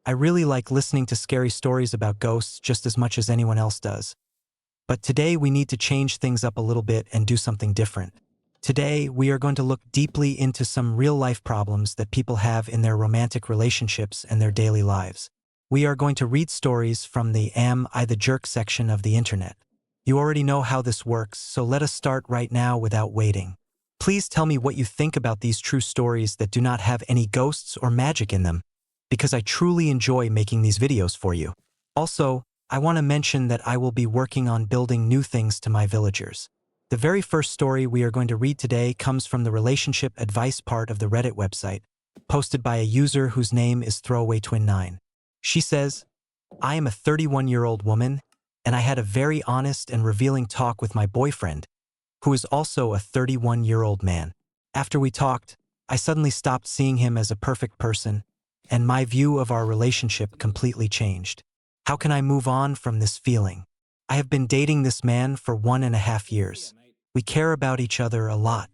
I really like listening to scary stories about ghosts just as much as anyone else does. But today we need to change things up a little bit and do something different. Today, we are going to look deeply into some real-life problems that people have in their romantic relationships and their daily lives. We are going to read stories from the Am I the Jerk section of the internet. You already know how this works, so let us start right now without waiting. Please tell me what you think about these true stories that do not have any ghosts or magic in them, because I truly enjoy making these videos for you. Also, I want to mention that I will be working on building new things to my villagers. The very first story we are going to read today comes from the relationship advice part of the Reddit website, posted by a user whose name is ThrowawayTwin9. She says, I am a 31-year-old woman, and I had a very honest and revealing talk with my boyfriend, who is also a 31-year-old man. After we talked, I suddenly stopped seeing him as a perfect person, and my view of our relationship completely changed. How can I move on from this feeling? I have been dating this man for 1.5 years. We care about each other a lot.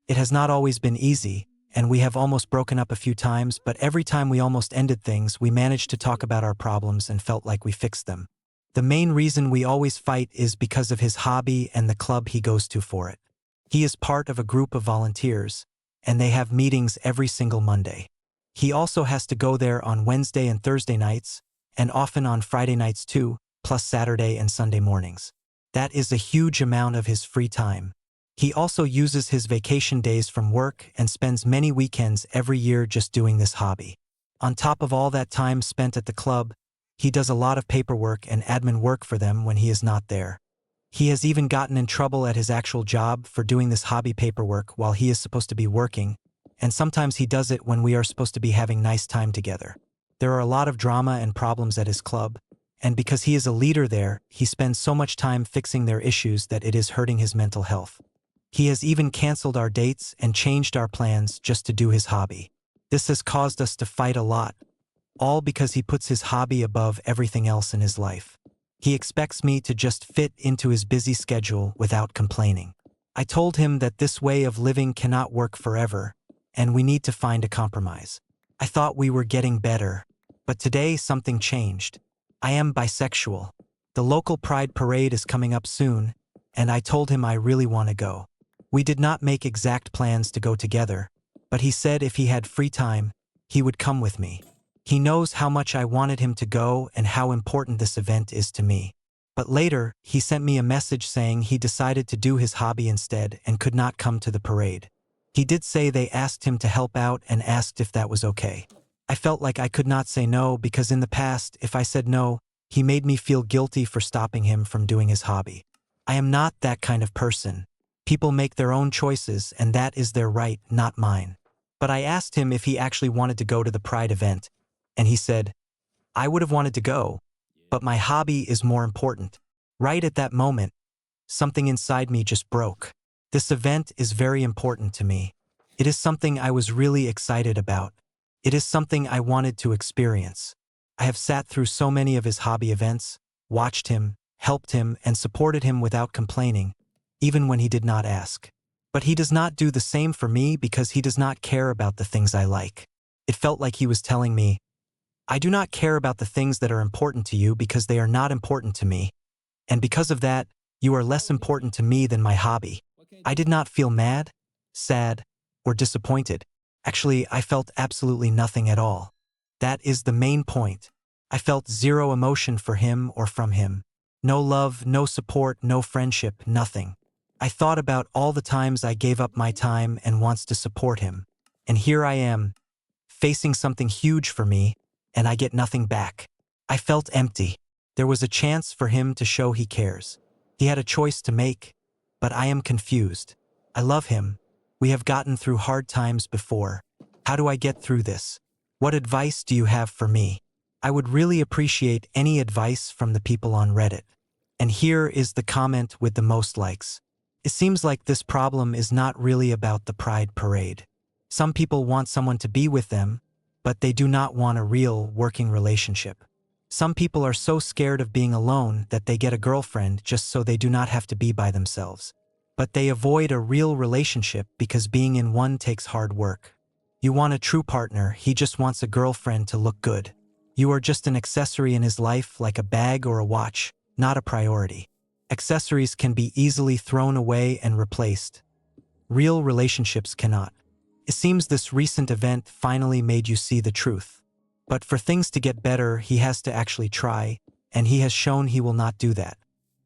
It has not always been easy, and we have almost broken up a few times, but every time we almost ended things, we managed to talk about our problems and felt like we fixed them. The main reason we always fight is because of his hobby and the club he goes to for it. He is part of a group of volunteers, and they have meetings every single Monday. He also has to go there on Wednesday and Thursday nights, and often on Friday nights too, plus Saturday and Sunday mornings. That is a huge amount of his free time. He also uses his vacation days from work and spends many weekends every year just doing this hobby. On top of all that time spent at the club, he does a lot of paperwork and admin work for them when he is not there. He has even gotten in trouble at his actual job for doing this hobby paperwork while he is supposed to be working, and sometimes he does it when we are supposed to be having nice time together. There are a lot of drama and problems at his club, and because he is a leader there, he spends so much time fixing their issues that it is hurting his mental health. He has even canceled our dates and changed our plans just to do his hobby. This has caused us to fight a lot, all because he puts his hobby above everything else in his life. He expects me to just fit into his busy schedule without complaining. I told him that this way of living cannot work forever, and we need to find a compromise. I thought we were getting better, but today something changed. I am bisexual. The local Pride parade is coming up soon, and I told him I really want to go. We did not make exact plans to go together, but he said if he had free time, he would come with me. He knows how much I wanted him to go and how important this event is to me. But later, he sent me a message saying he decided to do his hobby instead and could not come to the parade. He did say they asked him to help out and asked if that was okay. I felt like I could not say no because in the past, if I said no, he made me feel guilty for stopping him from doing his hobby. I am not that kind of person. People make their own choices and that is their right, not mine. But I asked him if he actually wanted to go to the Pride event, and he said, I would have wanted to go, but my hobby is more important. Right at that moment, something inside me just broke. This event is very important to me. It is something I was really excited about. It is something I wanted to experience. I have sat through so many of his hobby events, watched him, helped him, and supported him without complaining, even when he did not ask. But he does not do the same for me because he does not care about the things I like. It felt like he was telling me, I do not care about the things that are important to you because they are not important to me. And because of that, you are less important to me than my hobby. I did not feel mad, sad, or disappointed. Actually, I felt absolutely nothing at all. That is the main point. I felt zero emotion for him or from him. No love, no support, no friendship, nothing. I thought about all the times I gave up my time and wants to support him. And here I am, facing something huge for me, and I get nothing back. I felt empty. There was a chance for him to show he cares. He had a choice to make, but I am confused. I love him. We have gotten through hard times before. How do I get through this? What advice do you have for me? I would really appreciate any advice from the people on Reddit. And here is the comment with the most likes. It seems like this problem is not really about the Pride parade. Some people want someone to be with them, but they do not want a real working relationship. Some people are so scared of being alone that they get a girlfriend just so they do not have to be by themselves. But they avoid a real relationship because being in one takes hard work. You want a true partner, he just wants a girlfriend to look good. You are just an accessory in his life, like a bag or a watch, not a priority. Accessories can be easily thrown away and replaced. Real relationships cannot. It seems this recent event finally made you see the truth. But for things to get better, he has to actually try, and he has shown he will not do that.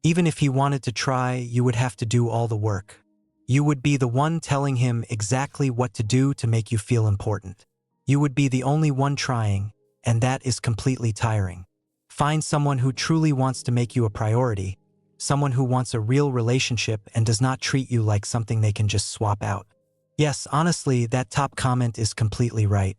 Even if he wanted to try, you would have to do all the work. You would be the one telling him exactly what to do to make you feel important. You would be the only one trying, and that is completely tiring. Find someone who truly wants to make you a priority, someone who wants a real relationship and does not treat you like something they can just swap out. Yes, honestly, that top comment is completely right.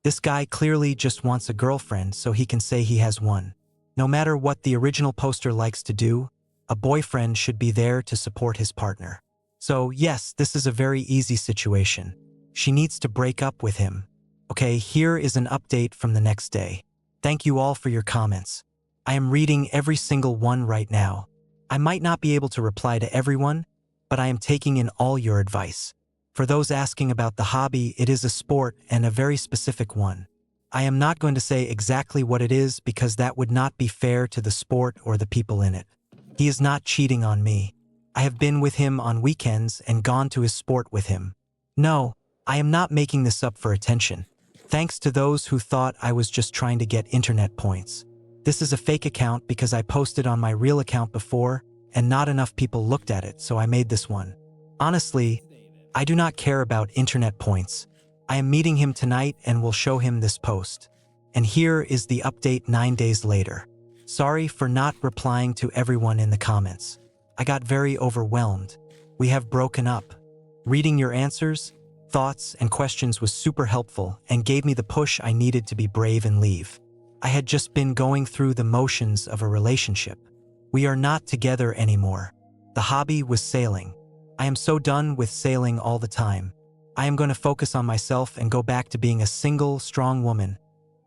This guy clearly just wants a girlfriend so he can say he has one. No matter what the original poster likes to do, a boyfriend should be there to support his partner. So yes, this is a very easy situation. She needs to break up with him. Okay, here is an update from the next day. Thank you all for your comments. I am reading every single one right now. I might not be able to reply to everyone, but I am taking in all your advice. For those asking about the hobby, it is a sport and a very specific one. I am not going to say exactly what it is because that would not be fair to the sport or the people in it. He is not cheating on me. I have been with him on weekends and gone to his sport with him. No, I am not making this up for attention. Thanks to those who thought I was just trying to get internet points. This is a fake account because I posted on my real account before and not enough people looked at it, so I made this one. Honestly, I do not care about internet points. I am meeting him tonight and will show him this post. And here is the update 9 days later. Sorry for not replying to everyone in the comments. I got very overwhelmed. We have broken up. Reading your answers, thoughts, and questions was super helpful and gave me the push I needed to be brave and leave. I had just been going through the motions of a relationship. We are not together anymore. The hobby was sailing. I am so done with sailing all the time. I am going to focus on myself and go back to being a single, strong woman,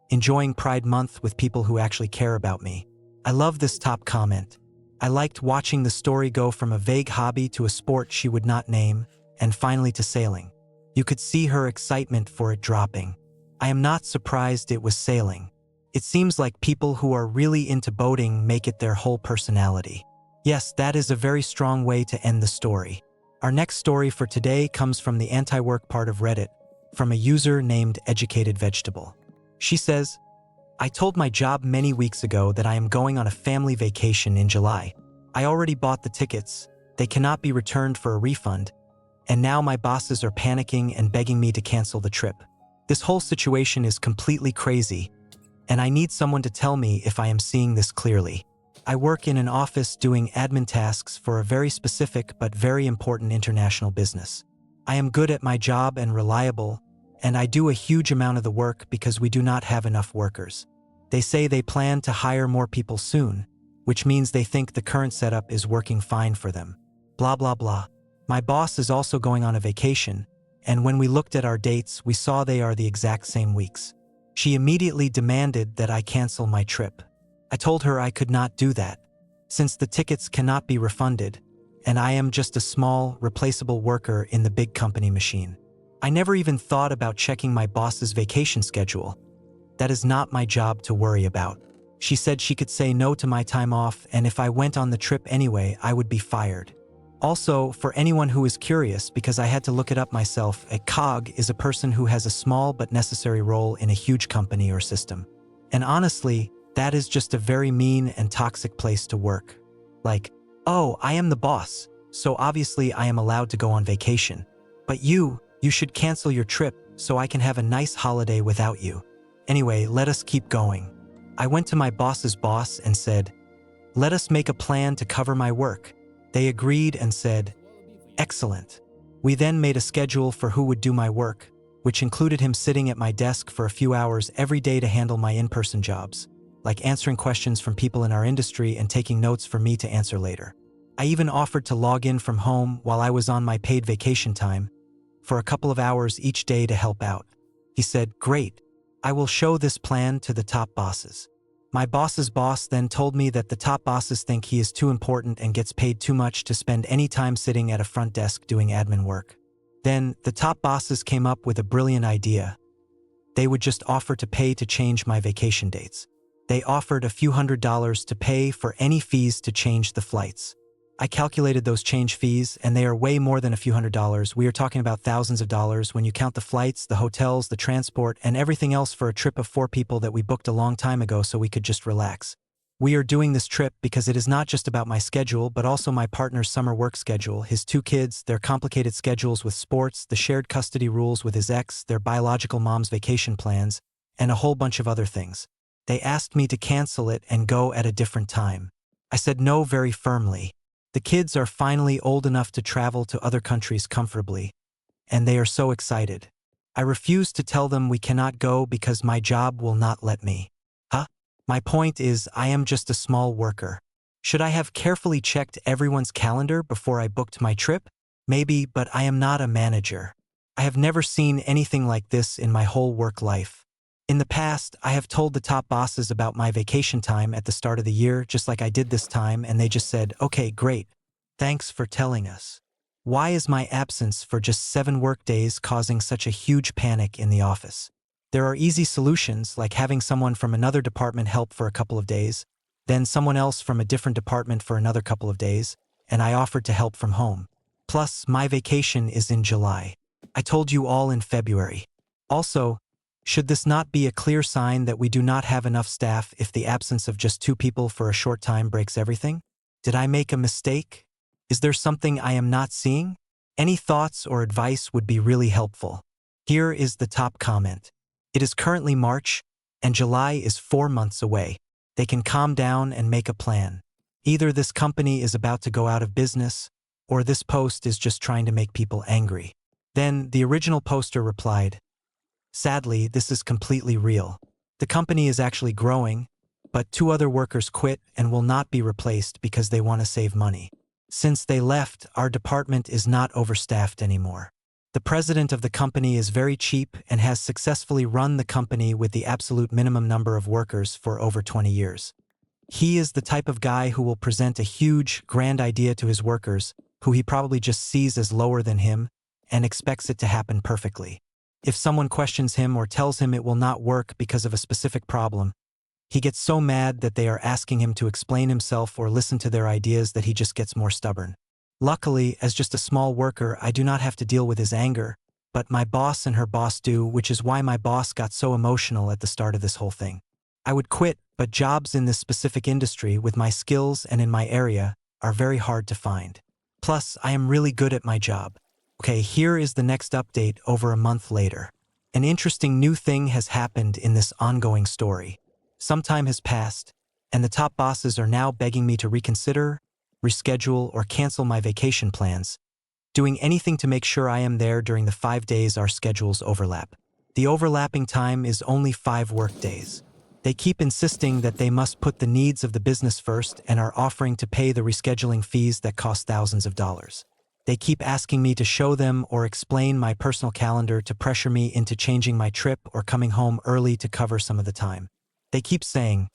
enjoying Pride Month with people who actually care about me. I love this top comment. I liked watching the story go from a vague hobby to a sport she would not name, and finally to sailing. You could see her excitement for it dropping. I am not surprised it was sailing. It seems like people who are really into boating make it their whole personality. Yes, that is a very strong way to end the story. Our next story for today comes from the anti-work part of Reddit, from a user named Educated Vegetable. She says, I told my job many weeks ago that I am going on a family vacation in July. I already bought the tickets, they cannot be returned for a refund, and now my bosses are panicking and begging me to cancel the trip. This whole situation is completely crazy, and I need someone to tell me if I am seeing this clearly. I work in an office doing admin tasks for a very specific but very important international business. I am good at my job and reliable, and I do a huge amount of the work because we do not have enough workers. They say they plan to hire more people soon, which means they think the current setup is working fine for them. Blah blah blah. My boss is also going on a vacation, and when we looked at our dates, we saw they are the exact same weeks. She immediately demanded that I cancel my trip. I told her I could not do that, since the tickets cannot be refunded, and I am just a small, replaceable worker in the big company machine. I never even thought about checking my boss's vacation schedule. That is not my job to worry about. She said she could say no to my time off, and if I went on the trip anyway, I would be fired. Also, for anyone who is curious, because I had to look it up myself, a cog is a person who has a small but necessary role in a huge company or system. And honestly, that is just a very mean and toxic place to work. Like, oh, I am the boss, so obviously I am allowed to go on vacation. But you should cancel your trip so I can have a nice holiday without you. Anyway, let us keep going. I went to my boss's boss and said, let us make a plan to cover my work. They agreed and said, excellent. We then made a schedule for who would do my work, which included him sitting at my desk for a few hours every day to handle my in-person jobs, like answering questions from people in our industry and taking notes for me to answer later. I even offered to log in from home while I was on my paid vacation time for a couple of hours each day to help out. He said, great, I will show this plan to the top bosses. My boss's boss then told me that the top bosses think he is too important and gets paid too much to spend any time sitting at a front desk doing admin work. Then, the top bosses came up with a brilliant idea. They would just offer to pay to change my vacation dates. They offered a few $100s to pay for any fees to change the flights. I calculated those change fees, and they are way more than a few $100s. We are talking about thousands of dollars when you count the flights, the hotels, the transport, and everything else for a trip of 4 people that we booked a long time ago so we could just relax. We are doing this trip because it is not just about my schedule, but also my partner's summer work schedule, his 2 kids, their complicated schedules with sports, the shared custody rules with his ex, their biological mom's vacation plans, and a whole bunch of other things. They asked me to cancel it and go at a different time. I said no very firmly. The kids are finally old enough to travel to other countries comfortably, and they are so excited. I refuse to tell them we cannot go because my job will not let me. Huh? My point is, I am just a small worker. Should I have carefully checked everyone's calendar before I booked my trip? Maybe, but I am not a manager. I have never seen anything like this in my whole work life. In the past, I have told the top bosses about my vacation time at the start of the year, just like I did this time, and they just said, "Okay, great. Thanks for telling us." Why is my absence for just 7 work days causing such a huge panic in the office? There are easy solutions, like having someone from another department help for a couple of days, then someone else from a different department for another couple of days, and I offered to help from home. Plus, my vacation is in July. I told you all in February. Also, should this not be a clear sign that we do not have enough staff if the absence of just 2 people for a short time breaks everything? Did I make a mistake? Is there something I am not seeing? Any thoughts or advice would be really helpful. Here is the top comment. It is currently March, and July is 4 months away. They can calm down and make a plan. Either this company is about to go out of business, or this post is just trying to make people angry. Then the original poster replied, "Sadly, this is completely real. The company is actually growing, but 2 other workers quit and will not be replaced because they want to save money. Since they left, our department is not overstaffed anymore. The president of the company is very cheap and has successfully run the company with the absolute minimum number of workers for over 20 years. He is the type of guy who will present a huge, grand idea to his workers, who he probably just sees as lower than him, and expects it to happen perfectly. If someone questions him or tells him it will not work because of a specific problem, he gets so mad that they are asking him to explain himself or listen to their ideas that he just gets more stubborn. Luckily, as just a small worker, I do not have to deal with his anger, but my boss and her boss do, which is why my boss got so emotional at the start of this whole thing. I would quit, but jobs in this specific industry with my skills and in my area are very hard to find. Plus, I am really good at my job. Okay, here is the next update over a month later. An interesting new thing has happened in this ongoing story. Some time has passed, and the top bosses are now begging me to reconsider, reschedule, or cancel my vacation plans, doing anything to make sure I am there during the 5 days our schedules overlap. The overlapping time is only 5 work days. They keep insisting that they must put the needs of the business first and are offering to pay the rescheduling fees that cost thousands of dollars. They keep asking me to show them or explain my personal calendar to pressure me into changing my trip or coming home early to cover some of the time. They keep saying,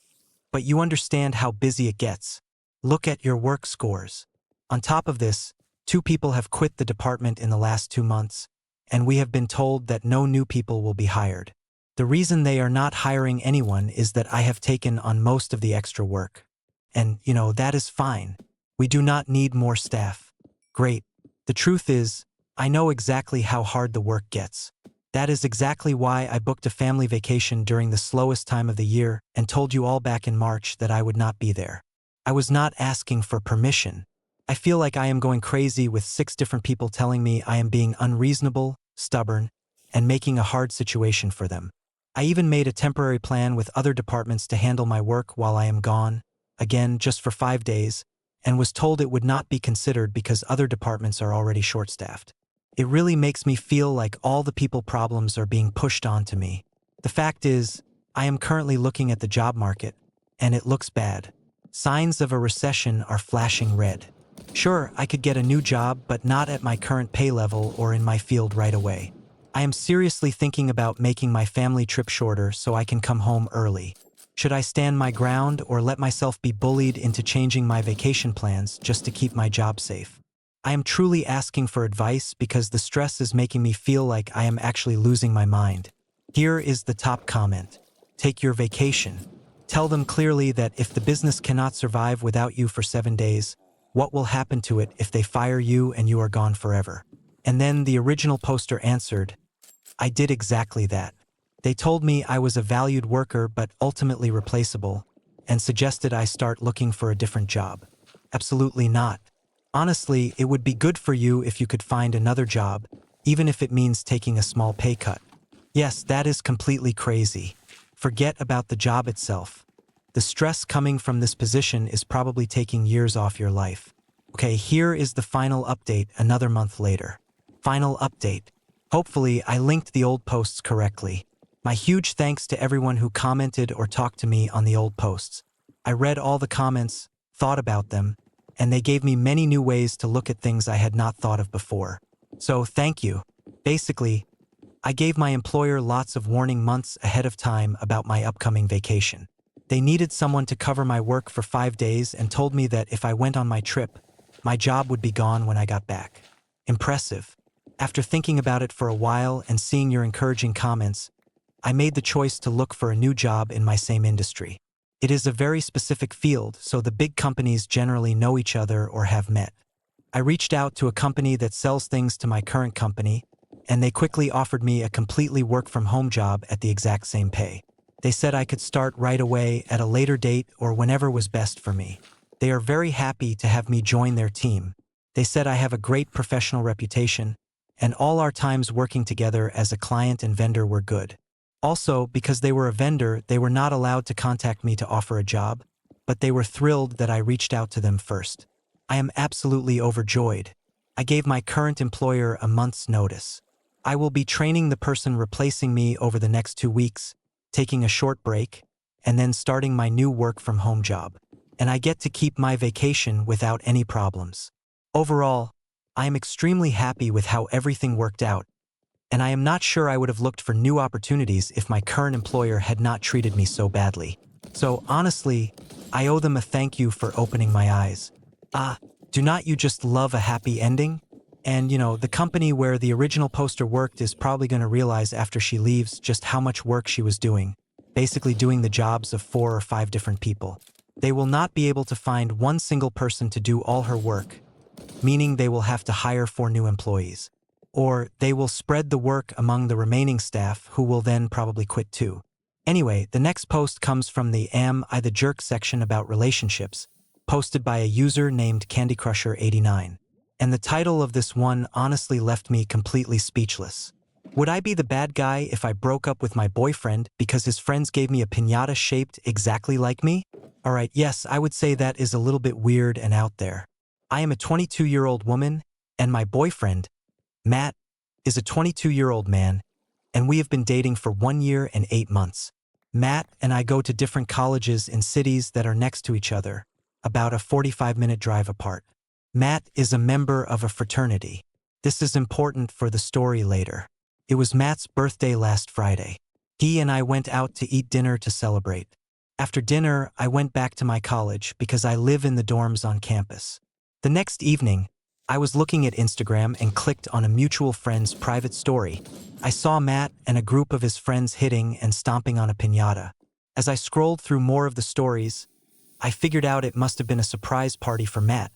"But you understand how busy it gets. Look at your work scores." On top of this, 2 people have quit the department in the last 2 months, and we have been told that no new people will be hired. The reason they are not hiring anyone is that I have taken on most of the extra work. And, that is fine. We do not need more staff. Great. The truth is, I know exactly how hard the work gets. That is exactly why I booked a family vacation during the slowest time of the year and told you all back in March that I would not be there. I was not asking for permission. I feel like I am going crazy with 6 different people telling me I am being unreasonable, stubborn, and making a hard situation for them. I even made a temporary plan with other departments to handle my work while I am gone, again just for 5 days, and was told it would not be considered because other departments are already short-staffed. It really makes me feel like all the people problems are being pushed onto me. The fact is, I am currently looking at the job market, and it looks bad. Signs of a recession are flashing red. Sure, I could get a new job, but not at my current pay level or in my field right away. I am seriously thinking about making my family trip shorter so I can come home early. Should I stand my ground or let myself be bullied into changing my vacation plans just to keep my job safe? I am truly asking for advice because the stress is making me feel like I am actually losing my mind. Here is the top comment. Take your vacation. Tell them clearly that if the business cannot survive without you for 7 days, what will happen to it if they fire you and you are gone forever? And then the original poster answered, I did exactly that. They told me I was a valued worker but ultimately replaceable, and suggested I start looking for a different job. Absolutely not. Honestly, it would be good for you if you could find another job, even if it means taking a small pay cut. Yes, that is completely crazy. Forget about the job itself. The stress coming from this position is probably taking years off your life. Okay, here is the final update another month later. Final update. Hopefully, I linked the old posts correctly. My huge thanks to everyone who commented or talked to me on the old posts. I read all the comments, thought about them, and they gave me many new ways to look at things I had not thought of before. So, thank you. Basically, I gave my employer lots of warning months ahead of time about my upcoming vacation. They needed someone to cover my work for 5 days and told me that if I went on my trip, my job would be gone when I got back. Impressive. After thinking about it for a while and seeing your encouraging comments, I made the choice to look for a new job in my same industry. It is a very specific field, so the big companies generally know each other or have met. I reached out to a company that sells things to my current company, and they quickly offered me a completely work-from-home job at the exact same pay. They said I could start right away at a later date or whenever was best for me. They are very happy to have me join their team. They said I have a great professional reputation, and all our times working together as a client and vendor were good. Also, because they were a vendor, they were not allowed to contact me to offer a job, but they were thrilled that I reached out to them first. I am absolutely overjoyed. I gave my current employer a month's notice. I will be training the person replacing me over the next 2 weeks, taking a short break, and then starting my new work-from-home job. And I get to keep my vacation without any problems. Overall, I am extremely happy with how everything worked out, and I am not sure I would have looked for new opportunities if my current employer had not treated me so badly. So honestly, I owe them a thank you for opening my eyes. Do not you just love a happy ending? And the company where the original poster worked is probably going to realize after she leaves just how much work she was doing, basically doing the jobs of 4 or 5 different people. They will not be able to find one single person to do all her work, meaning they will have to hire 4 new employees. Or they will spread the work among the remaining staff who will then probably quit too. Anyway, the next post comes from the Am I the Jerk section about relationships, posted by a user named CandyCrusher89. And the title of this one honestly left me completely speechless. Would I be the bad guy if I broke up with my boyfriend because his friends gave me a piñata shaped exactly like me? Alright, yes, I would say that is a little bit weird and out there. I am a 22-year-old woman, and my boyfriend, Matt, is a 22-year-old man, and we have been dating for 1 year and 8 months. Matt and I go to different colleges in cities that are next to each other, about a 45-minute drive apart. Matt is a member of a fraternity. This is important for the story later. It was Matt's birthday last Friday. He and I went out to eat dinner to celebrate. After dinner, I went back to my college because I live in the dorms on campus. The next evening, I was looking at Instagram and clicked on a mutual friend's private story. I saw Matt and a group of his friends hitting and stomping on a piñata. As I scrolled through more of the stories, I figured out it must have been a surprise party for Matt,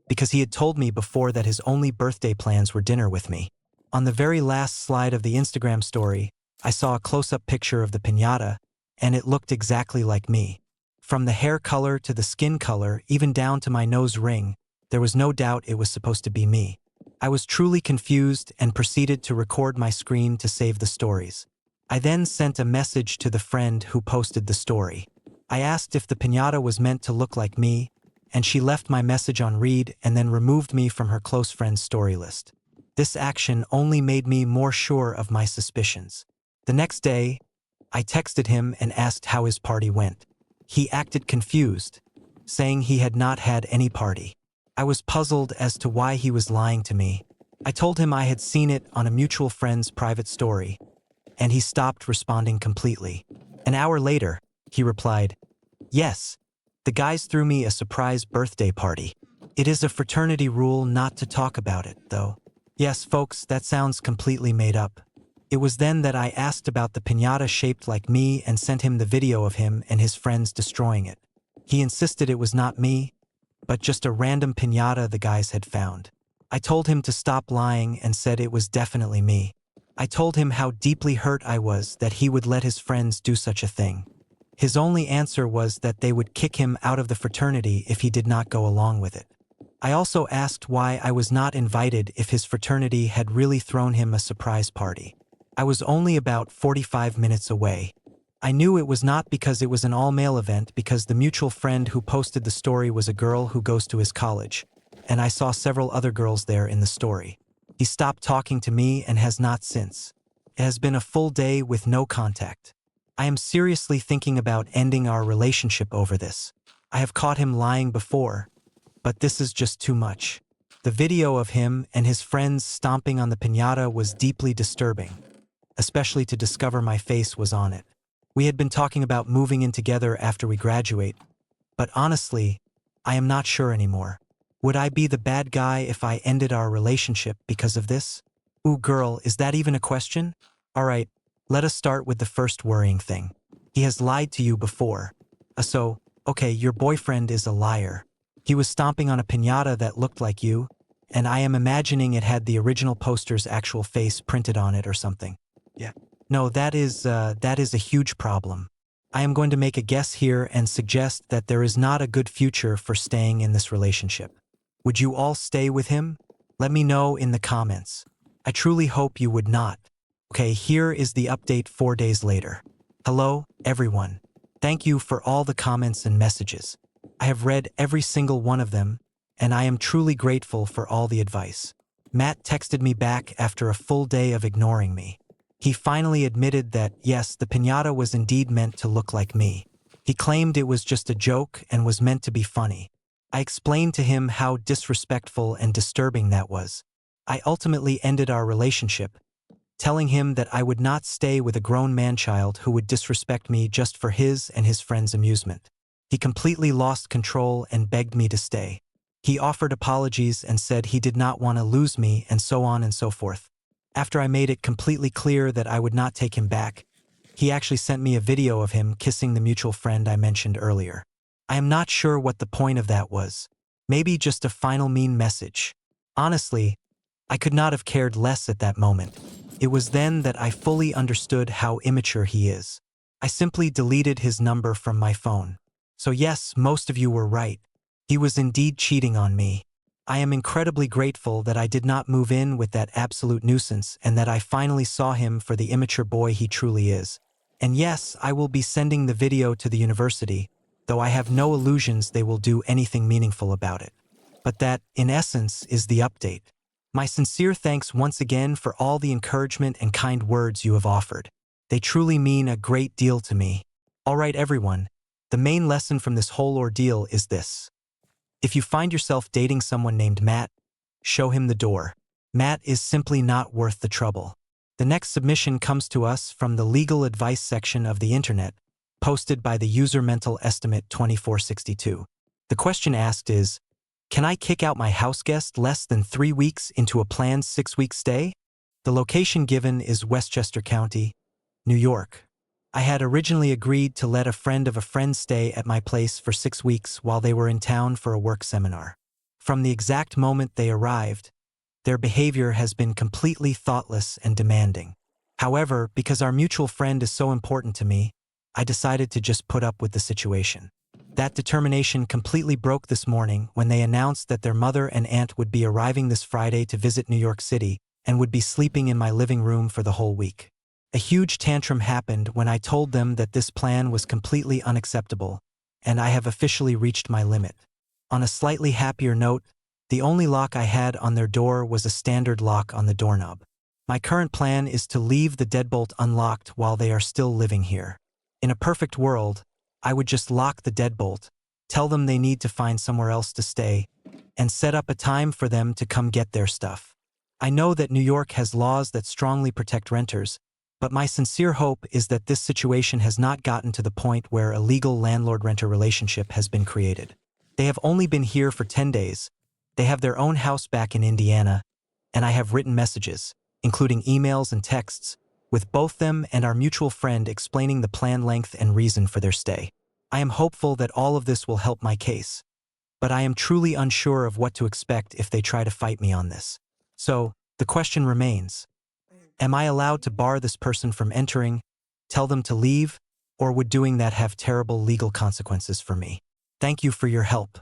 because he had told me before that his only birthday plans were dinner with me. On the very last slide of the Instagram story, I saw a close-up picture of the piñata, and it looked exactly like me. From the hair color to the skin color, even down to my nose ring, there was no doubt it was supposed to be me. I was truly confused and proceeded to record my screen to save the stories. I then sent a message to the friend who posted the story. I asked if the piñata was meant to look like me, and she left my message on read and then removed me from her close friends' story list. This action only made me more sure of my suspicions. The next day, I texted him and asked how his party went. He acted confused, saying he had not had any party. I was puzzled as to why he was lying to me. I told him I had seen it on a mutual friend's private story, and he stopped responding completely. An hour later, he replied, "Yes, the guys threw me a surprise birthday party. It is a fraternity rule not to talk about it, though." Yes, folks, that sounds completely made up. It was then that I asked about the piñata shaped like me and sent him the video of him and his friends destroying it. He insisted it was not me, but just a random piñata the guys had found. I told him to stop lying and said it was definitely me. I told him how deeply hurt I was that he would let his friends do such a thing. His only answer was that they would kick him out of the fraternity if he did not go along with it. I also asked why I was not invited if his fraternity had really thrown him a surprise party. I was only about 45 minutes away. I knew it was not because it was an all-male event because the mutual friend who posted the story was a girl who goes to his college, and I saw several other girls there in the story. He stopped talking to me and has not since. It has been a full day with no contact. I am seriously thinking about ending our relationship over this. I have caught him lying before, but this is just too much. The video of him and his friends stomping on the piñata was deeply disturbing, especially to discover my face was on it. We had been talking about moving in together after we graduate, but honestly, I am not sure anymore. Would I be the bad guy if I ended our relationship because of this? Ooh, girl, is that even a question? Alright, let us start with the first worrying thing. He has lied to you before. Okay, your boyfriend is a liar. He was stomping on a piñata that looked like you, and I am imagining it had the original poster's actual face printed on it or something. Yeah. No, that is a huge problem. I am going to make a guess here and suggest that there is not a good future for staying in this relationship. Would you all stay with him? Let me know in the comments. I truly hope you would not. Okay, here is the update 4 days later. Hello, everyone. Thank you for all the comments and messages. I have read every single one of them, and I am truly grateful for all the advice. Matt texted me back after a full day of ignoring me. He finally admitted that, yes, the piñata was indeed meant to look like me. He claimed it was just a joke and was meant to be funny. I explained to him how disrespectful and disturbing that was. I ultimately ended our relationship, telling him that I would not stay with a grown man-child who would disrespect me just for his and his friends' amusement. He completely lost control and begged me to stay. He offered apologies and said he did not want to lose me and so on and so forth. After I made it completely clear that I would not take him back, he actually sent me a video of him kissing the mutual friend I mentioned earlier. I am not sure what the point of that was. Maybe just a final mean message. Honestly, I could not have cared less at that moment. It was then that I fully understood how immature he is. I simply deleted his number from my phone. So yes, most of you were right. He was indeed cheating on me. I am incredibly grateful that I did not move in with that absolute nuisance and that I finally saw him for the immature boy he truly is. And yes, I will be sending the video to the university, though I have no illusions they will do anything meaningful about it. But that, in essence, is the update. My sincere thanks once again for all the encouragement and kind words you have offered. They truly mean a great deal to me. Alright everyone, the main lesson from this whole ordeal is this. If you find yourself dating someone named Matt, show him the door. Matt is simply not worth the trouble. The next submission comes to us from the legal advice section of the internet, posted by the user Mental Estimate 2462. The question asked is, can I kick out my house guest less than 3 weeks into a planned 6-week stay? The location given is Westchester County, New York. I had originally agreed to let a friend of a friend stay at my place for 6 weeks while they were in town for a work seminar. From the exact moment they arrived, their behavior has been completely thoughtless and demanding. However, because our mutual friend is so important to me, I decided to just put up with the situation. That determination completely broke this morning when they announced that their mother and aunt would be arriving this Friday to visit New York City and would be sleeping in my living room for the whole week. A huge tantrum happened when I told them that this plan was completely unacceptable, and I have officially reached my limit. On a slightly happier note, the only lock I had on their door was a standard lock on the doorknob. My current plan is to leave the deadbolt unlocked while they are still living here. In a perfect world, I would just lock the deadbolt, tell them they need to find somewhere else to stay, and set up a time for them to come get their stuff. I know that New York has laws that strongly protect renters, but my sincere hope is that this situation has not gotten to the point where a legal landlord-renter relationship has been created. They have only been here for 10 days. They have their own house back in Indiana, and I have written messages, including emails and texts, with both them and our mutual friend explaining the plan length and reason for their stay. I am hopeful that all of this will help my case, but I am truly unsure of what to expect if they try to fight me on this. So, the question remains, am I allowed to bar this person from entering, tell them to leave, or would doing that have terrible legal consequences for me? Thank you for your help.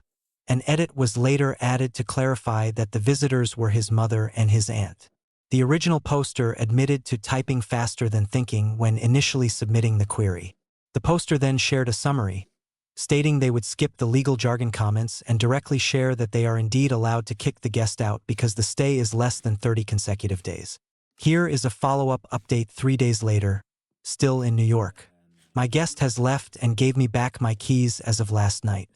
An edit was later added to clarify that the visitors were his mother and his aunt. The original poster admitted to typing faster than thinking when initially submitting the query. The poster then shared a summary, stating they would skip the legal jargon comments and directly share that they are indeed allowed to kick the guest out because the stay is less than 30 consecutive days. Here is a follow-up update 3 days later, still in New York. My guest has left and gave me back my keys as of last night.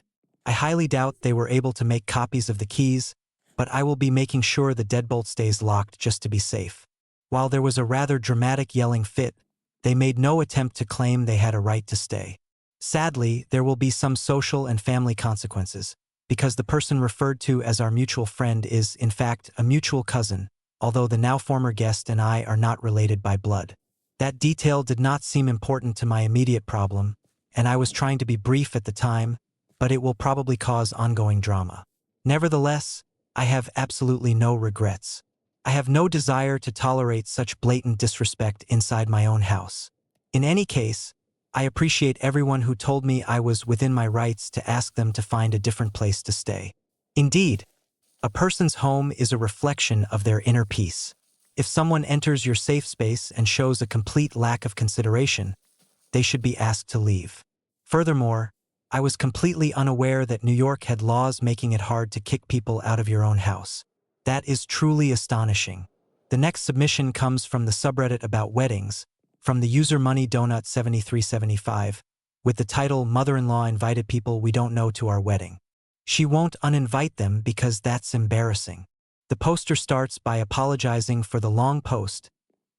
I highly doubt they were able to make copies of the keys, but I will be making sure the deadbolt stays locked just to be safe. While there was a rather dramatic yelling fit, they made no attempt to claim they had a right to stay. Sadly, there will be some social and family consequences, because the person referred to as our mutual friend is, in fact, a mutual cousin, although the now former guest and I are not related by blood. That detail did not seem important to my immediate problem, and I was trying to be brief at the time, but it will probably cause ongoing drama. Nevertheless, I have absolutely no regrets. I have no desire to tolerate such blatant disrespect inside my own house. In any case, I appreciate everyone who told me I was within my rights to ask them to find a different place to stay. Indeed, a person's home is a reflection of their inner peace. If someone enters your safe space and shows a complete lack of consideration, they should be asked to leave. Furthermore, I was completely unaware that New York had laws making it hard to kick people out of your own house. That is truly astonishing. The next submission comes from the subreddit about weddings, from the user MoneyDonut7375, with the title "Mother-in-law invited people we don't know to our wedding. She won't uninvite them because that's embarrassing." The poster starts by apologizing for the long post,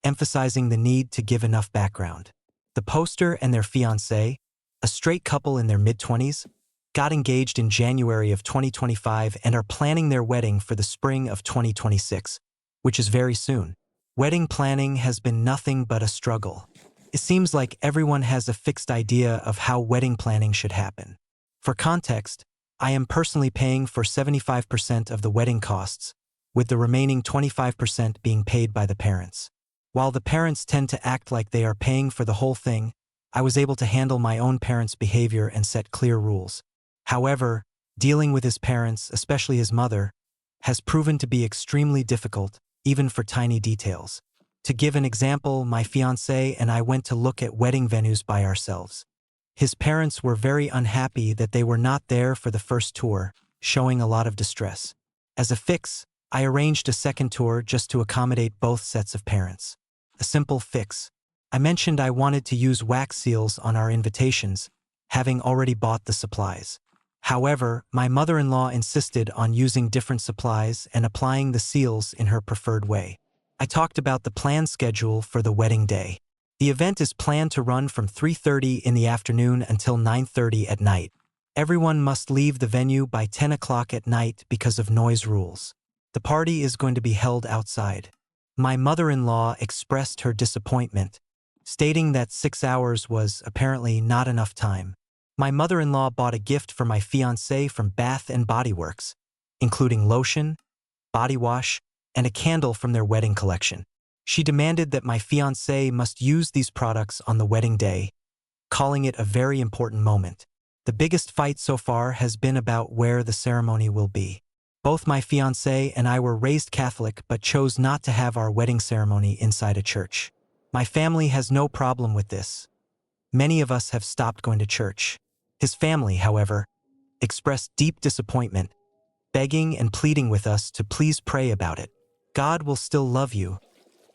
emphasizing the need to give enough background. The poster and their fiancé, a straight couple in their mid-20s, got engaged in January of 2025 and are planning their wedding for the spring of 2026, which is very soon. Wedding planning has been nothing but a struggle. It seems like everyone has a fixed idea of how wedding planning should happen. For context, I am personally paying for 75% of the wedding costs, with the remaining 25% being paid by the parents. While the parents tend to act like they are paying for the whole thing, I was able to handle my own parents' behavior and set clear rules. However, dealing with his parents, especially his mother, has proven to be extremely difficult, even for tiny details. To give an example, my fiancé and I went to look at wedding venues by ourselves. His parents were very unhappy that they were not there for the first tour, showing a lot of distress. As a fix, I arranged a second tour just to accommodate both sets of parents. A simple fix. I mentioned I wanted to use wax seals on our invitations, having already bought the supplies. However, my mother-in-law insisted on using different supplies and applying the seals in her preferred way. I talked about the planned schedule for the wedding day. The event is planned to run from 3:30 in the afternoon until 9:30 at night. Everyone must leave the venue by 10 o'clock at night because of noise rules. The party is going to be held outside. My mother-in-law expressed her disappointment, stating that 6 hours was apparently not enough time. My mother-in-law bought a gift for my fiancé from Bath & Body Works, including lotion, body wash, and a candle from their wedding collection. She demanded that my fiancé must use these products on the wedding day, calling it a very important moment. The biggest fight so far has been about where the ceremony will be. Both my fiancé and I were raised Catholic but chose not to have our wedding ceremony inside a church. My family has no problem with this. Many of us have stopped going to church. His family, however, expressed deep disappointment, begging and pleading with us to please pray about it. God will still love you,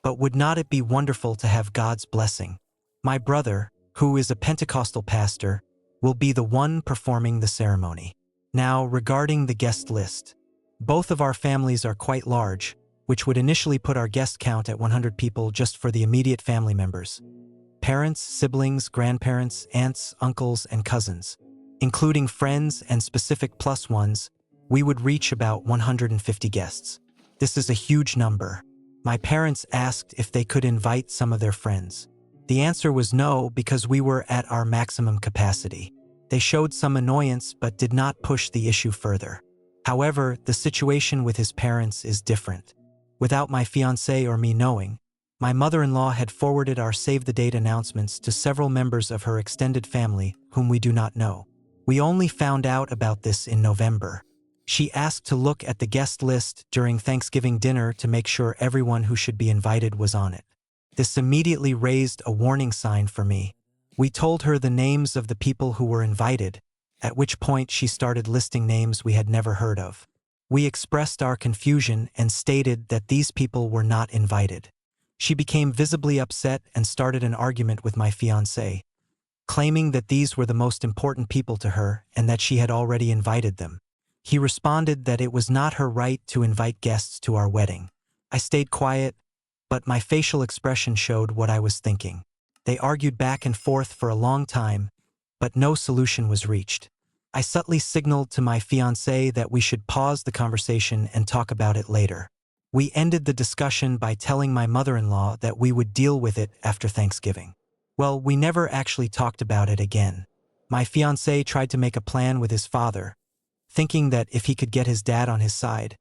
but would not it be wonderful to have God's blessing? My brother, who is a Pentecostal pastor, will be the one performing the ceremony. Now, regarding the guest list. Both of our families are quite large, which would initially put our guest count at 100 people just for the immediate family members. Parents, siblings, grandparents, aunts, uncles, and cousins. Including friends and specific plus ones, we would reach about 150 guests. This is a huge number. My parents asked if they could invite some of their friends. The answer was no because we were at our maximum capacity. They showed some annoyance but did not push the issue further. However, the situation with his parents is different. Without my fiancé or me knowing, my mother-in-law had forwarded our save-the-date announcements to several members of her extended family whom we do not know. We only found out about this in November. She asked to look at the guest list during Thanksgiving dinner to make sure everyone who should be invited was on it. This immediately raised a warning sign for me. We told her the names of the people who were invited, at which point she started listing names we had never heard of. We expressed our confusion and stated that these people were not invited. She became visibly upset and started an argument with my fiancé, claiming that these were the most important people to her and that she had already invited them. He responded that it was not her right to invite guests to our wedding. I stayed quiet, but my facial expression showed what I was thinking. They argued back and forth for a long time, but no solution was reached. I subtly signaled to my fiancé that we should pause the conversation and talk about it later. We ended the discussion by telling my mother-in-law that we would deal with it after Thanksgiving. Well, we never actually talked about it again. My fiancé tried to make a plan with his father, thinking that if he could get his dad on his side,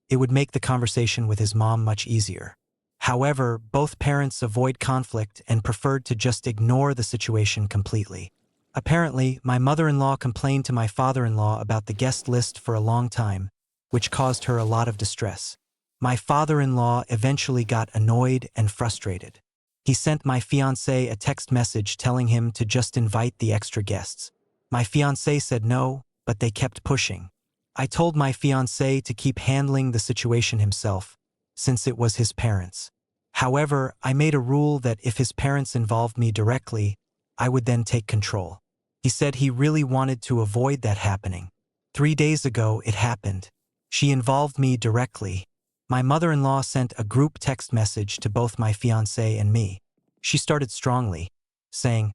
it would make the conversation with his mom much easier. However, both parents avoid conflict and preferred to just ignore the situation completely. Apparently, my mother-in-law complained to my father-in-law about the guest list for a long time, which caused her a lot of distress. My father-in-law eventually got annoyed and frustrated. He sent my fiancé a text message telling him to just invite the extra guests. My fiancé said no, but they kept pushing. I told my fiancé to keep handling the situation himself, since it was his parents. However, I made a rule that if his parents involved me directly, I would then take control. He said he really wanted to avoid that happening. 3 days ago, it happened. She involved me directly. My mother-in-law sent a group text message to both my fiancé and me. She started strongly, saying,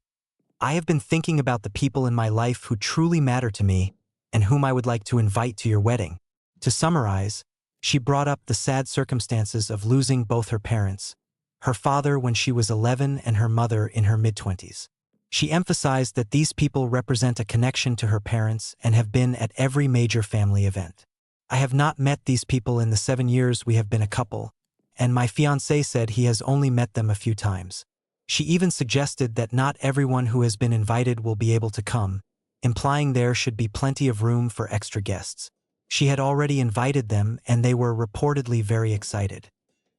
"I have been thinking about the people in my life who truly matter to me and whom I would like to invite to your wedding." To summarize, she brought up the sad circumstances of losing both her parents, her father when she was 11 and her mother in her mid-20s. She emphasized that these people represent a connection to her parents and have been at every major family event. I have not met these people in the 7 years we have been a couple, and my fiancé said he has only met them a few times. She even suggested that not everyone who has been invited will be able to come, implying there should be plenty of room for extra guests. She had already invited them and they were reportedly very excited.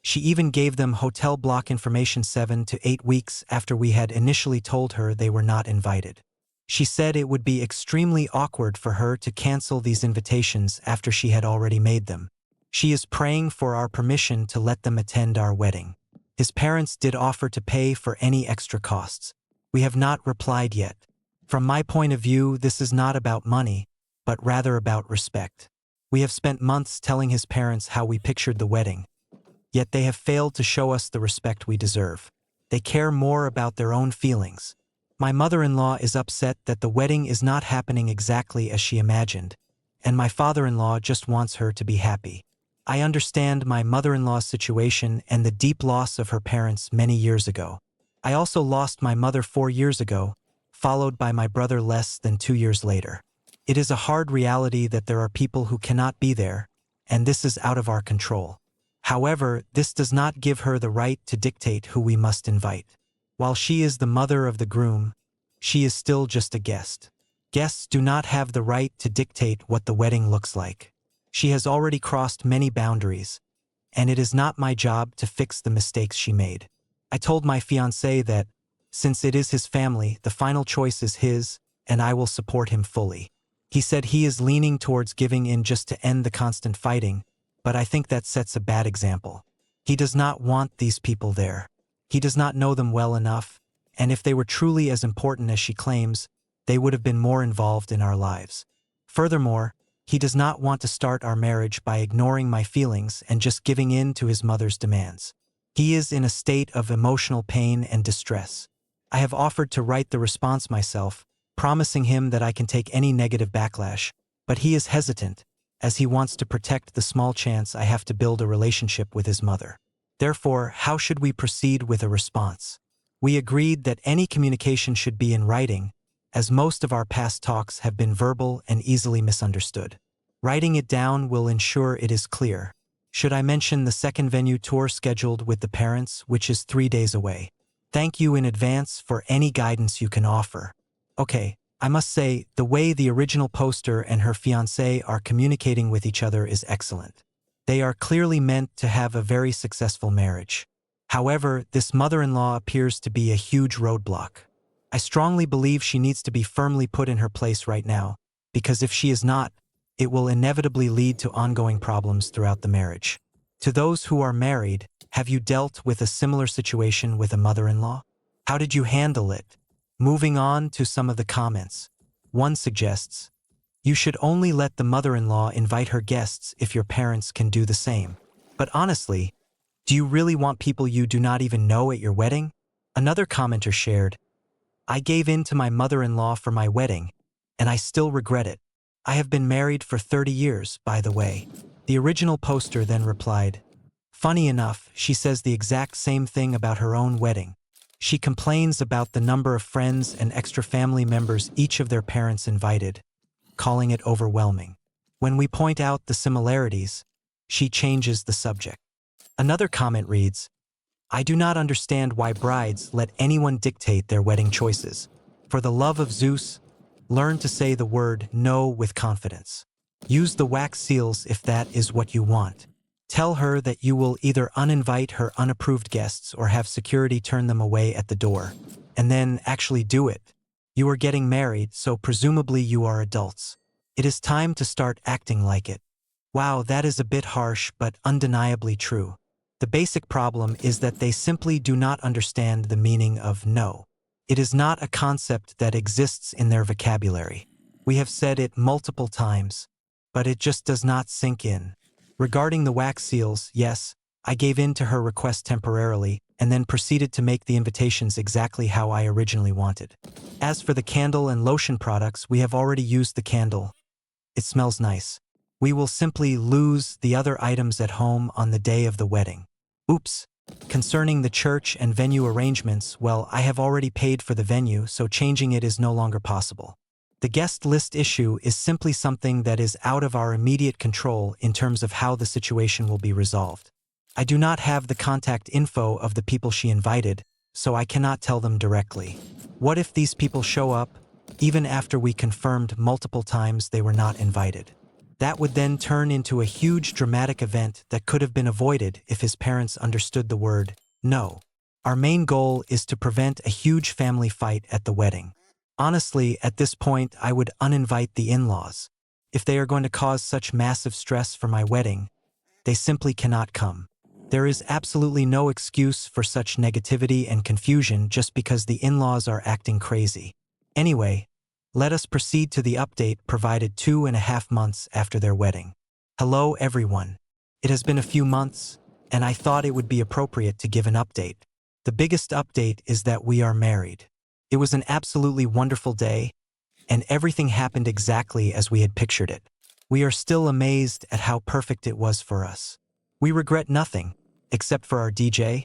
She even gave them hotel block information 7 to 8 weeks after we had initially told her they were not invited. She said it would be extremely awkward for her to cancel these invitations after she had already made them. She is praying for our permission to let them attend our wedding. His parents did offer to pay for any extra costs. We have not replied yet. From my point of view, this is not about money, but rather about respect. We have spent months telling his parents how we pictured the wedding, yet they have failed to show us the respect we deserve. They care more about their own feelings. My mother-in-law is upset that the wedding is not happening exactly as she imagined, and my father-in-law just wants her to be happy. I understand my mother-in-law's situation and the deep loss of her parents many years ago. I also lost my mother 4 years ago, followed by my brother less than 2 years later. It is a hard reality that there are people who cannot be there, and this is out of our control. However, this does not give her the right to dictate who we must invite. While she is the mother of the groom, she is still just a guest. Guests do not have the right to dictate what the wedding looks like. She has already crossed many boundaries, and it is not my job to fix the mistakes she made. I told my fiancé that, since it is his family, the final choice is his, and I will support him fully. He said he is leaning towards giving in just to end the constant fighting, but I think that sets a bad example. He does not want these people there. He does not know them well enough, and if they were truly as important as she claims, they would have been more involved in our lives. Furthermore, he does not want to start our marriage by ignoring my feelings and just giving in to his mother's demands. He is in a state of emotional pain and distress. I have offered to write the response myself, promising him that I can take any negative backlash, but he is hesitant, as he wants to protect the small chance I have to build a relationship with his mother. Therefore, how should we proceed with a response? We agreed that any communication should be in writing, as most of our past talks have been verbal and easily misunderstood. Writing it down will ensure it is clear. Should I mention the second venue tour scheduled with the parents, which is 3 days away? Thank you in advance for any guidance you can offer. Okay, I must say, the way the original poster and her fiancé are communicating with each other is excellent. They are clearly meant to have a very successful marriage. However, this mother-in-law appears to be a huge roadblock. I strongly believe she needs to be firmly put in her place right now, because if she is not, it will inevitably lead to ongoing problems throughout the marriage. To those who are married, have you dealt with a similar situation with a mother-in-law? How did you handle it? Moving on to some of the comments. One suggests, you should only let the mother-in-law invite her guests if your parents can do the same. But honestly, do you really want people you do not even know at your wedding? Another commenter shared, I gave in to my mother-in-law for my wedding, and I still regret it. I have been married for 30 years, by the way. The original poster then replied, funny enough, she says the exact same thing about her own wedding. She complains about the number of friends and extra family members each of their parents invited, calling it overwhelming. When we point out the similarities, she changes the subject. Another comment reads, I do not understand why brides let anyone dictate their wedding choices. For the love of Zeus, learn to say the word no with confidence. Use the wax seals if that is what you want. Tell her that you will either uninvite her unapproved guests or have security turn them away at the door, and then actually do it. You are getting married, so presumably you are adults. It is time to start acting like it. Wow, that is a bit harsh, but undeniably true. The basic problem is that they simply do not understand the meaning of no. It is not a concept that exists in their vocabulary. We have said it multiple times, but it just does not sink in. Regarding the wax seals, yes, I gave in to her request temporarily and then proceeded to make the invitations exactly how I originally wanted. As for the candle and lotion products, we have already used the candle. It smells nice. We will simply lose the other items at home on the day of the wedding. Oops. Concerning the church and venue arrangements, well, I have already paid for the venue, so changing it is no longer possible. The guest list issue is simply something that is out of our immediate control in terms of how the situation will be resolved. I do not have the contact info of the people she invited, so I cannot tell them directly. What if these people show up, even after we confirmed multiple times they were not invited? That would then turn into a huge dramatic event that could have been avoided if his parents understood the word no. Our main goal is to prevent a huge family fight at the wedding. Honestly, at this point, I would uninvite the in-laws. If they are going to cause such massive stress for my wedding, they simply cannot come. There is absolutely no excuse for such negativity and confusion just because the in-laws are acting crazy. Anyway, let us proceed to the update provided 2.5 months after their wedding. Hello everyone. It has been a few months, and I thought it would be appropriate to give an update. The biggest update is that we are married. It was an absolutely wonderful day, and everything happened exactly as we had pictured it. We are still amazed at how perfect it was for us. We regret nothing, except for our DJ,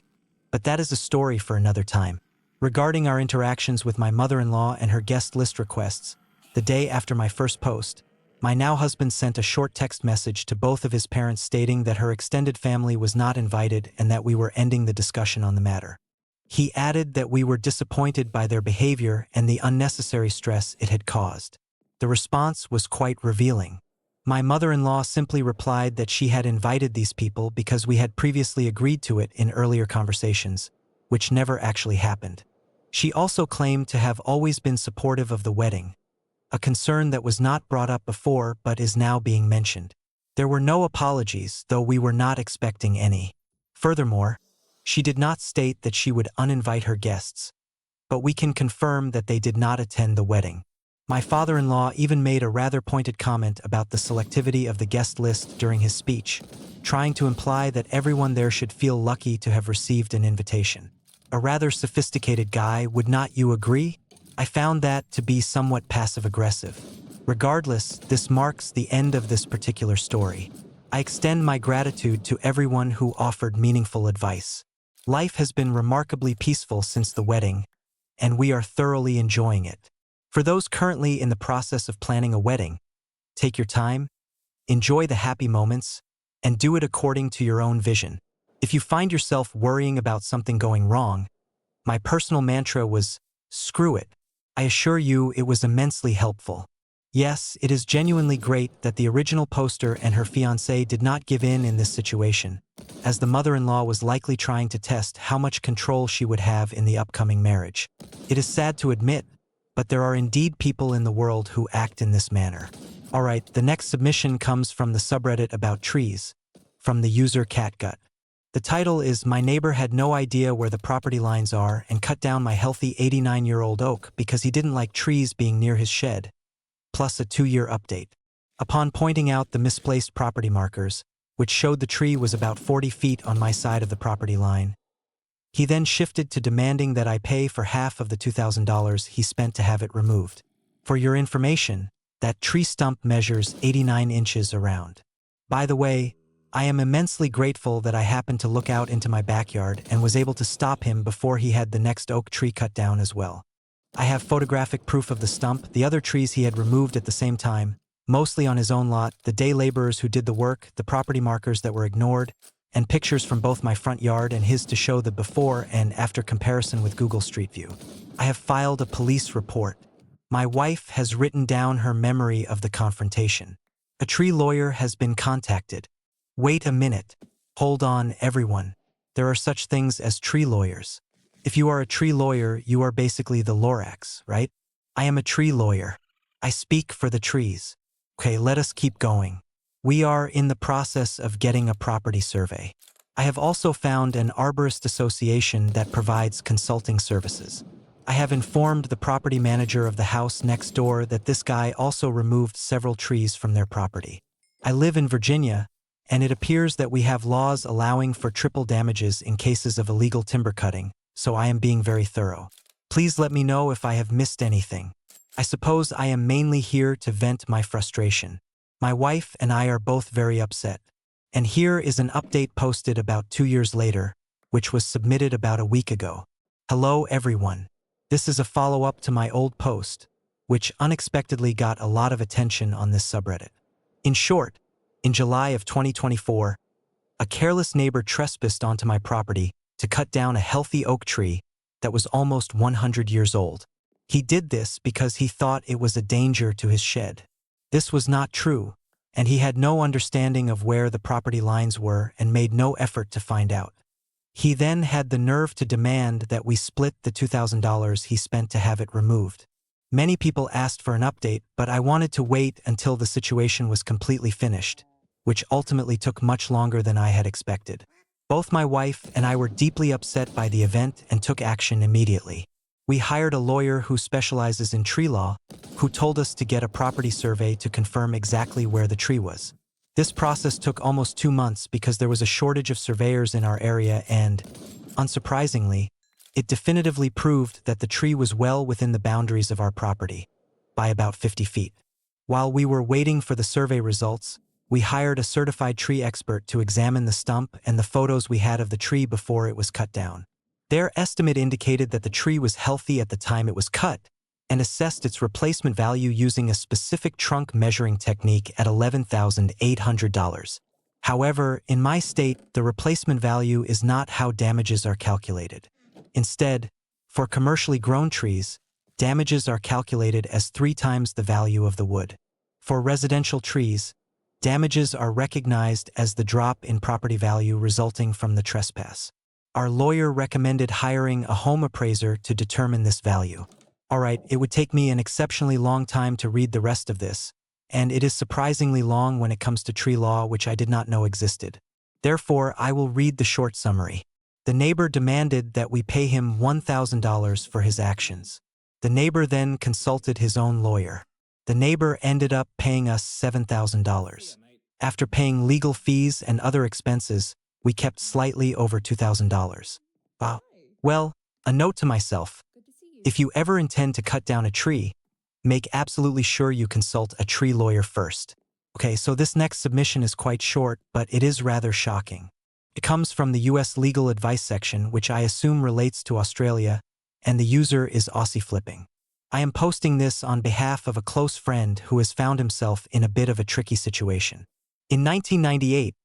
but that is a story for another time. Regarding our interactions with my mother-in-law and her guest list requests, the day after my first post, my now husband sent a short text message to both of his parents stating that her extended family was not invited and that we were ending the discussion on the matter. He added that we were disappointed by their behavior and the unnecessary stress it had caused. The response was quite revealing. My mother-in-law simply replied that she had invited these people because we had previously agreed to it in earlier conversations, which never actually happened. She also claimed to have always been supportive of the wedding, a concern that was not brought up before but is now being mentioned. There were no apologies, though we were not expecting any. Furthermore, she did not state that she would uninvite her guests, but we can confirm that they did not attend the wedding. My father-in-law even made a rather pointed comment about the selectivity of the guest list during his speech, trying to imply that everyone there should feel lucky to have received an invitation. A rather sophisticated guy, would not you agree? I found that to be somewhat passive-aggressive. Regardless, this marks the end of this particular story. I extend my gratitude to everyone who offered meaningful advice. Life has been remarkably peaceful since the wedding, and we are thoroughly enjoying it. For those currently in the process of planning a wedding, take your time, enjoy the happy moments, and do it according to your own vision. If you find yourself worrying about something going wrong, my personal mantra was, screw it. I assure you it was immensely helpful. Yes, it is genuinely great that the original poster and her fiancé did not give in this situation, as the mother-in-law was likely trying to test how much control she would have in the upcoming marriage. It is sad to admit, but there are indeed people in the world who act in this manner. Alright, the next submission comes from the subreddit about trees, from the user Catgut. The title is My Neighbor Had No Idea Where the Property Lines Are and Cut Down My Healthy 89-year-old oak because he didn't like trees being near his shed, plus a 2-year update. Upon pointing out the misplaced property markers, which showed the tree was about 40 feet on my side of the property line, he then shifted to demanding that I pay for half of the $2,000 he spent to have it removed. For your information, that tree stump measures 89 inches around. By the way, I am immensely grateful that I happened to look out into my backyard and was able to stop him before he had the next oak tree cut down as well. I have photographic proof of the stump, the other trees he had removed at the same time, mostly on his own lot, the day laborers who did the work, the property markers that were ignored, and pictures from both my front yard and his to show the before and after comparison with Google Street View. I have filed a police report. My wife has written down her memory of the confrontation. A tree lawyer has been contacted. Wait a minute. Hold on, everyone. There are such things as tree lawyers. If you are a tree lawyer, you are basically the Lorax, right? I am a tree lawyer. I speak for the trees. Okay, let us keep going. We are in the process of getting a property survey. I have also found an arborist association that provides consulting services. I have informed the property manager of the house next door that this guy also removed several trees from their property. I live in Virginia, and it appears that we have laws allowing for triple damages in cases of illegal timber cutting, so I am being very thorough. Please let me know if I have missed anything. I suppose I am mainly here to vent my frustration. My wife and I are both very upset. And here is an update posted about 2 years later, which was submitted about a week ago. Hello everyone. This is a follow-up to my old post, which unexpectedly got a lot of attention on this subreddit. In short, in July of 2024, a careless neighbor trespassed onto my property to cut down a healthy oak tree that was almost 100 years old. He did this because he thought it was a danger to his shed. This was not true, and he had no understanding of where the property lines were and made no effort to find out. He then had the nerve to demand that we split the $2,000 he spent to have it removed. Many people asked for an update, but I wanted to wait until the situation was completely finished, which ultimately took much longer than I had expected. Both my wife and I were deeply upset by the event and took action immediately. We hired a lawyer who specializes in tree law, who told us to get a property survey to confirm exactly where the tree was. This process took almost 2 months because there was a shortage of surveyors in our area and, unsurprisingly, it definitively proved that the tree was well within the boundaries of our property, by about 50 feet. While we were waiting for the survey results, we hired a certified tree expert to examine the stump and the photos we had of the tree before it was cut down. Their estimate indicated that the tree was healthy at the time it was cut, and assessed its replacement value using a specific trunk measuring technique at $11,800. However, in my state, the replacement value is not how damages are calculated. Instead, for commercially grown trees, damages are calculated as 3 times the value of the wood. For residential trees, damages are recognized as the drop in property value resulting from the trespass. Our lawyer recommended hiring a home appraiser to determine this value. Alright, it would take me an exceptionally long time to read the rest of this, and it is surprisingly long when it comes to tree law, which I did not know existed. Therefore, I will read the short summary. The neighbor demanded that we pay him $1,000 for his actions. The neighbor then consulted his own lawyer. The neighbor ended up paying us $7,000. After paying legal fees and other expenses, we kept slightly over $2,000. Wow. Well, a note to myself. If you ever intend to cut down a tree, make absolutely sure you consult a tree lawyer first. Okay, so this next submission is quite short, but it is rather shocking. It comes from the US legal advice section, which I assume relates to Australia, and the user is Aussie Flipping. I am posting this on behalf of a close friend who has found himself in a bit of a tricky situation. In 1998,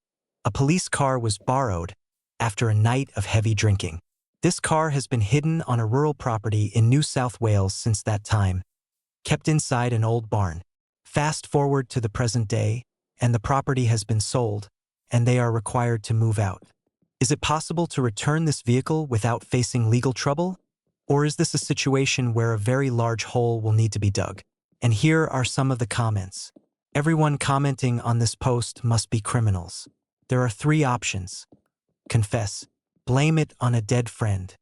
a police car was borrowed after a night of heavy drinking. This car has been hidden on a rural property in New South Wales since that time, kept inside an old barn. Fast forward to the present day, and the property has been sold, and they are required to move out. Is it possible to return this vehicle without facing legal trouble? Or is this a situation where a very large hole will need to be dug? And here are some of the comments. Everyone commenting on this post must be criminals. There are 3 options. Confess. Blame it on a dead friend.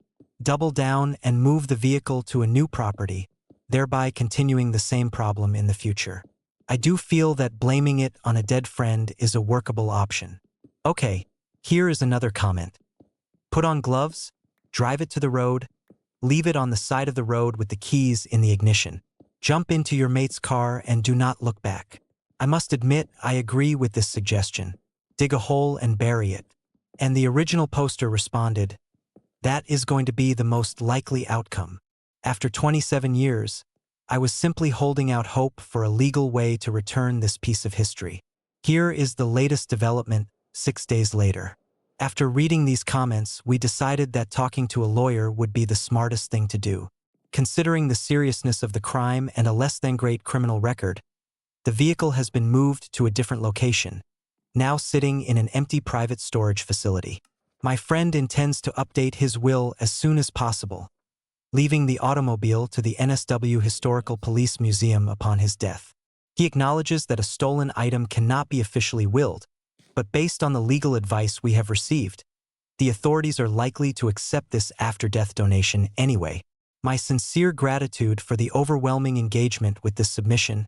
Double down and move the vehicle to a new property, thereby continuing the same problem in the future. I do feel that blaming it on a dead friend is a workable option. Okay, here is another comment. Put on gloves, drive it to the road, leave it on the side of the road with the keys in the ignition. Jump into your mate's car and do not look back. I must admit, I agree with this suggestion. Dig a hole and bury it. And the original poster responded, that is going to be the most likely outcome. After 27 years, I was simply holding out hope for a legal way to return this piece of history. Here is the latest development 6 days later. After reading these comments, we decided that talking to a lawyer would be the smartest thing to do. Considering the seriousness of the crime and a less than great criminal record, the vehicle has been moved to a different location, now sitting in an empty private storage facility. My friend intends to update his will as soon as possible, leaving the automobile to the NSW Historical Police Museum upon his death. He acknowledges that a stolen item cannot be officially willed, but based on the legal advice we have received, the authorities are likely to accept this after-death donation anyway. My sincere gratitude for the overwhelming engagement with this submission,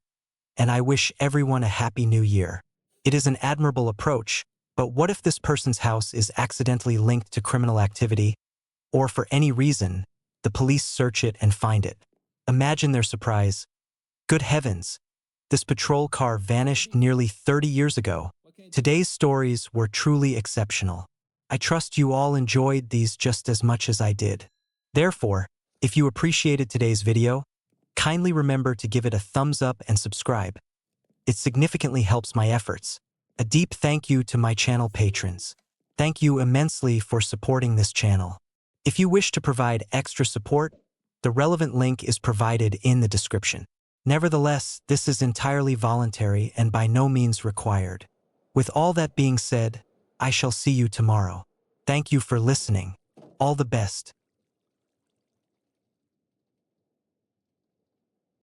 and I wish everyone a happy new year. It is an admirable approach, but what if this person's house is accidentally linked to criminal activity, or for any reason, the police search it and find it? Imagine their surprise. Good heavens, this patrol car vanished nearly 30 years ago. Today's stories were truly exceptional. I trust you all enjoyed these just as much as I did. Therefore, if you appreciated today's video, kindly remember to give it a thumbs up and subscribe. It significantly helps my efforts. A deep thank you to my channel patrons. Thank you immensely for supporting this channel. If you wish to provide extra support, the relevant link is provided in the description. Nevertheless, this is entirely voluntary and by no means required. With all that being said, I shall see you tomorrow. Thank you for listening. All the best.